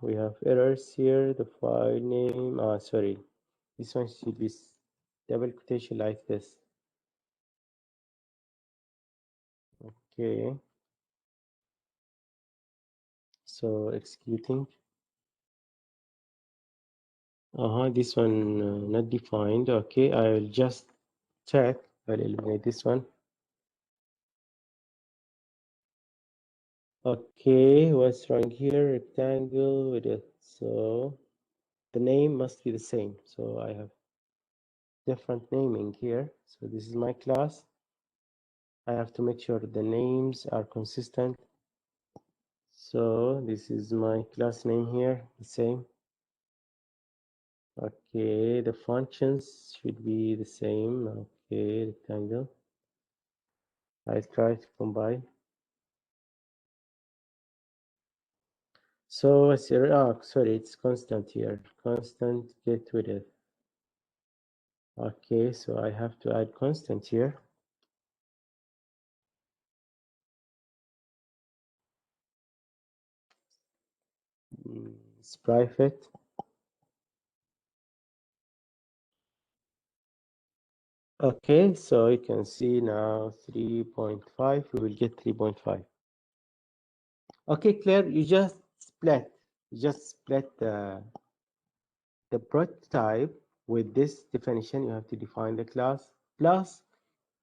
We have errors here. The file name, sorry, this one should be double quotation like this. Okay. So executing. This one not defined. Okay, I will just check. I'll eliminate this one. Okay, what's wrong here? Rectangle with it. So the name must be the same. So I have different naming here. So this is my class. I have to make sure the names are consistent. So this is my class name here, the same. Okay, the functions should be the same. Okay, rectangle. I'll try to combine. So I see, sorry, it's constant here. Constant get with it. Okay, so I have to add constant here. It's private. Okay, so you can see now 3.5, we will get 3.5. Okay, Claire, you just split. The prototype with this definition. You have to define the class plus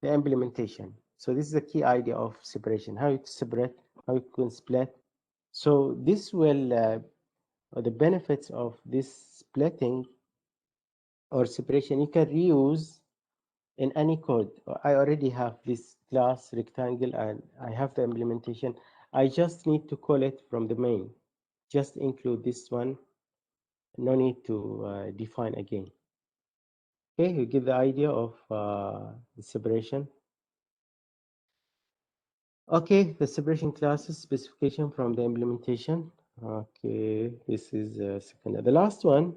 the implementation. So this is the key idea of separation. How you separate, how you can split. So this will, the benefits of this splitting or separation, you can reuse in any code. I already have this class rectangle and I have the implementation. I just need to call it from the main. Just include this one. No need to define again. Okay, you get the idea of the separation. Okay, the separation classes specification from the implementation. Okay, this is second. The last one,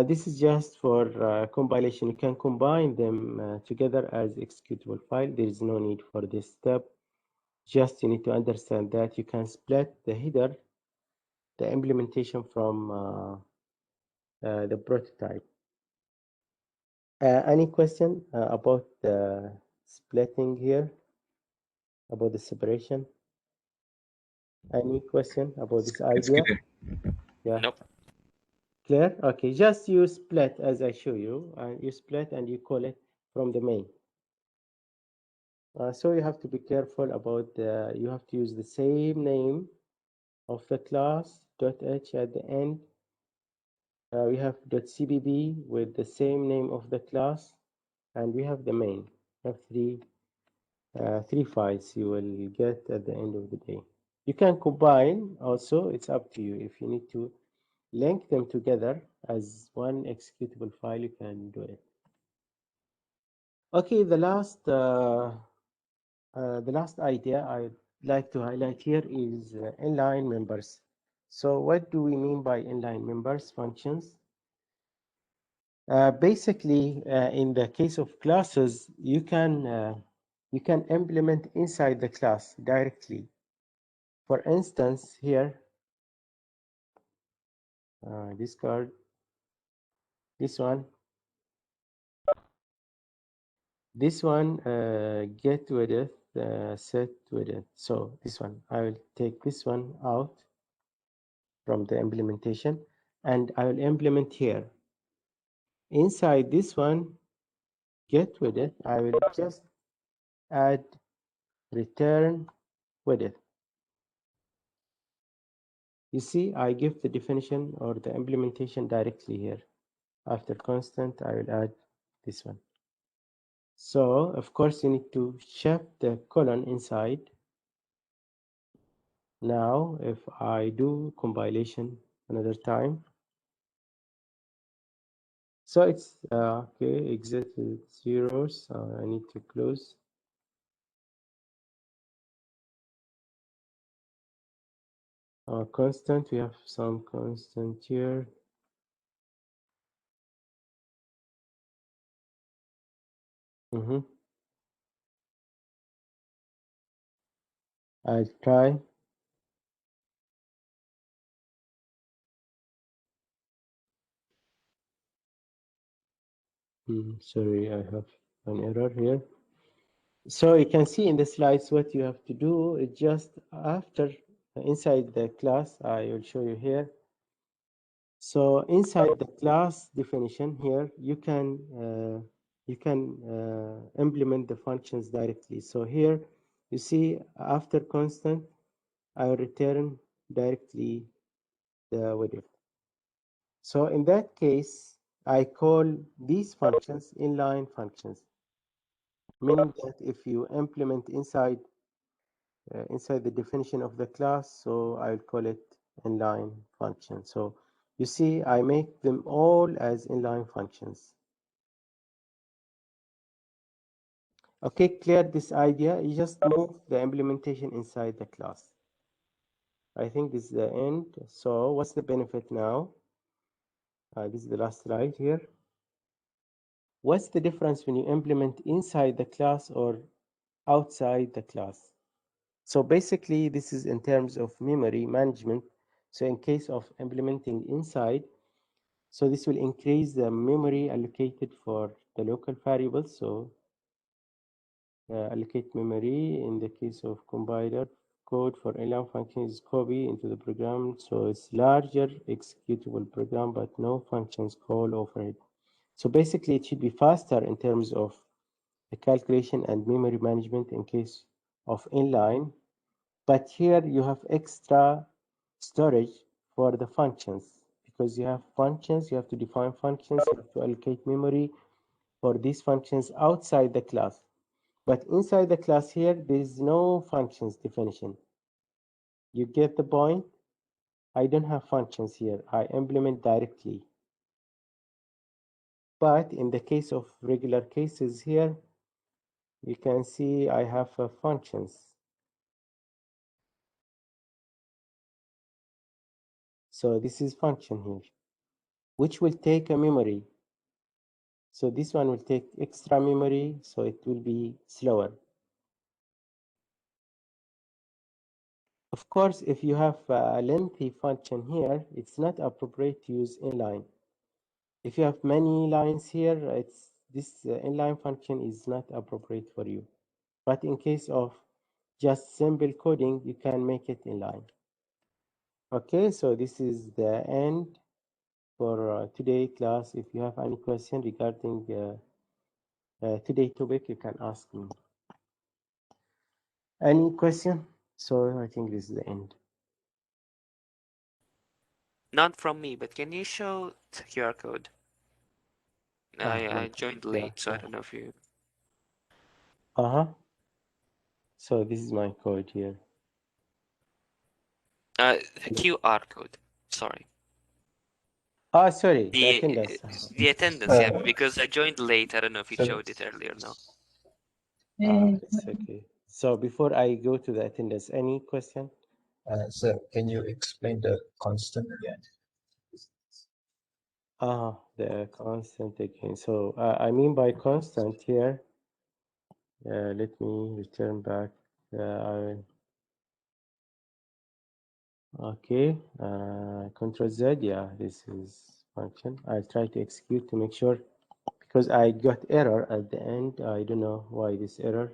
this is just for compilation. You can combine them together as executable file. There is no need for this step. Just you need to understand that you can split the header, the implementation from the prototype. Any question about the splitting here, about the separation? Any question about this It's idea? clear. Yeah. Nope. Clear? Okay, just you split as I show you, and you split and you call it from the main. So you have to be careful about you have to use the same name of the class, .h at the end. We have .cpp with the same name of the class, and we have the main. We have three files you will get at the end of the day. You can combine also, it's up to you. If you need to link them together as one executable file, you can do it. Okay, the last idea I'd like to highlight here is inline members. So what do we mean by inline members functions? Basically, in the case of classes, you can implement inside the class directly. For instance, here, discard this one. This one, get width, set width. So this one, I will take this one out from the implementation, and I will implement here. Inside this one, get width, I will just add return width. You see, I give the definition or the implementation directly here. After constant, I will add this one. So, of course, you need to shift the colon inside. Now, if I do compilation another time, so it's okay, exit with zeros. I need to close. Constant, we have some constant here. I'll try. Sorry, I have an error here. So you can see in the slides what you have to do is just after inside the class, I will show you here. So inside the class definition here, you can implement the functions directly. So here you see after constant, I will return directly the width. So in that case, I call these functions inline functions, meaning that if you implement inside the definition of the class, so I'll call it inline function. So you see, I make them all as inline functions. Okay, clear this idea. You just move the implementation inside the class. I think this is the end. So what's the benefit now? This is the last slide here. What's the difference when you implement inside the class or outside the class? So basically, this is in terms of memory management. So in case of implementing inside, so this will increase the memory allocated for the local variables. So allocate memory in the case of compiler code for inline function is copy into the program, so it's larger executable program, but no functions call over it. So basically, it should be faster in terms of the calculation and memory management in case of inline. But here you have extra storage for the functions because you have functions, you have to define functions, you have to allocate memory for these functions outside the class. But inside the class here, there is no functions definition. You get the point? I don't have functions here. I implement directly. But in the case of regular cases here, you can see I have functions. So this is function here, which will take a memory. So this one will take extra memory, so it will be slower. Of course, if you have a lengthy function here, it's not appropriate to use inline. If you have many lines here, this inline function is not appropriate for you. But in case of just simple coding, you can make it inline. Okay, so this is the end for today class. If you have any question regarding today's topic, you can ask me. Any question? So I think this is the end. Not from me, but can you show the QR code? I joined late, so I don't know if you. So this is my code here. The QR code. Sorry. Sorry, the The attendance. the attendance, yeah, because I joined late. I don't know if you So- showed it earlier. No. It's okay. So before I go to the attendance, any question? Sir, can you explain the constant again? The constant again. So I mean by constant here, let me return back. Okay, Control Z, yeah, this is function. I'll try to execute to make sure, because I got error at the end. I don't know why this error.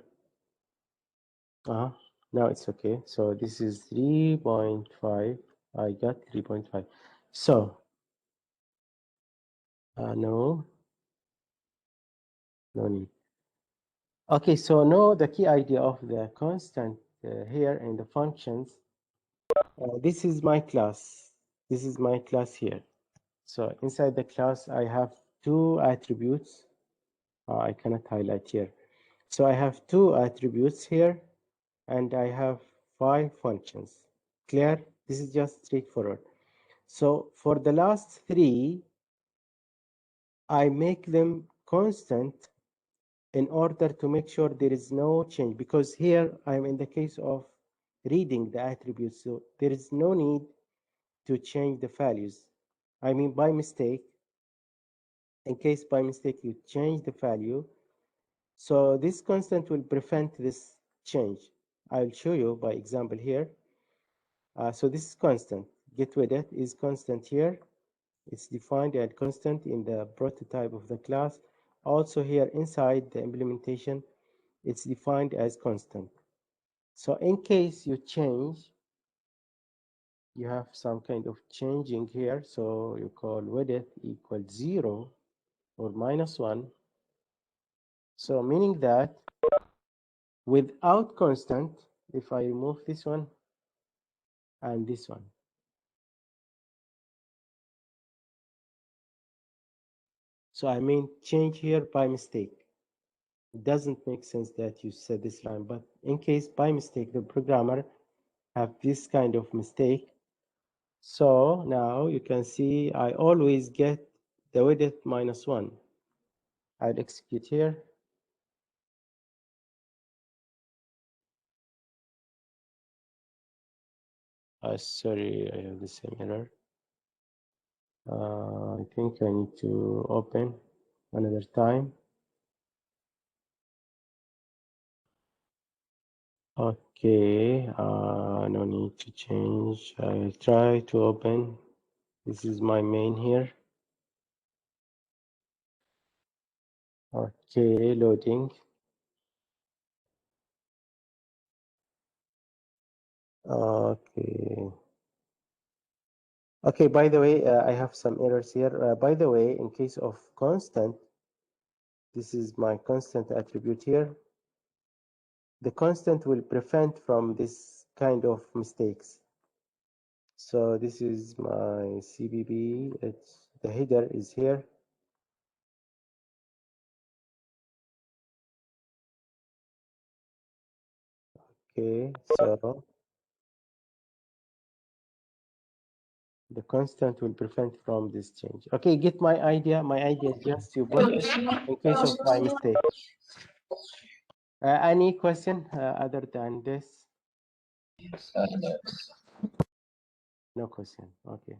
Now it's okay. So this is 3.5. I got 3.5. So, no need. Okay, so now the key idea of the constant here in the functions. This is my class. This is my class here. So inside the class, I have two attributes. I cannot highlight here. So I have two attributes here, and I have 5 functions. Clear? This is just straightforward. So for the last 3, I make them constant in order to make sure there is no change, because here I'm in the case of reading the attributes, so there is no need to change the values. I mean, by mistake, in case by mistake you change the value, so this constant will prevent this change. I'll show you by example here. So this is constant. Get with it is constant here. It's defined as constant in the prototype of the class. Also here inside the implementation, it's defined as constant. So in case you change, you have some kind of changing here. So you call width equals 0 or -1. So meaning that without constant, if I remove this one and this one, so I mean change here by mistake. It doesn't make sense that you said this line, but in case by mistake the programmer have this kind of mistake, so now you can see I always get the width -1. I'll execute here. Sorry, I have the same error. I think I need to open another time. Okay, no need to change. I'll try to open. This is my main here. Okay, loading. Okay. Okay, by the way, I have some errors here. By the way, in case of constant, this is my constant attribute here. The constant will prevent from this kind of mistakes. So this is my CBB. It's the header is here. Okay, so the constant will prevent from this change. Okay, get my idea. My idea is just to put in case of my mistake. Any question other than this? No. No question. Okay.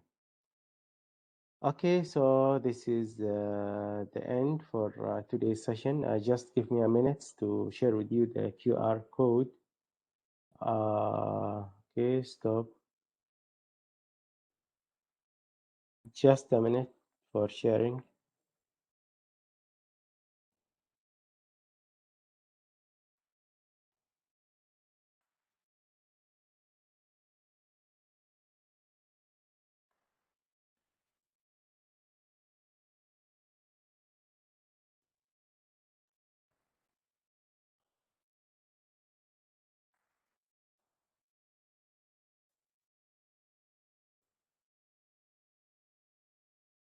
Okay, so this is the end for today's session. Just give me a minute to share with you the QR code. Okay, stop. Just a minute for sharing.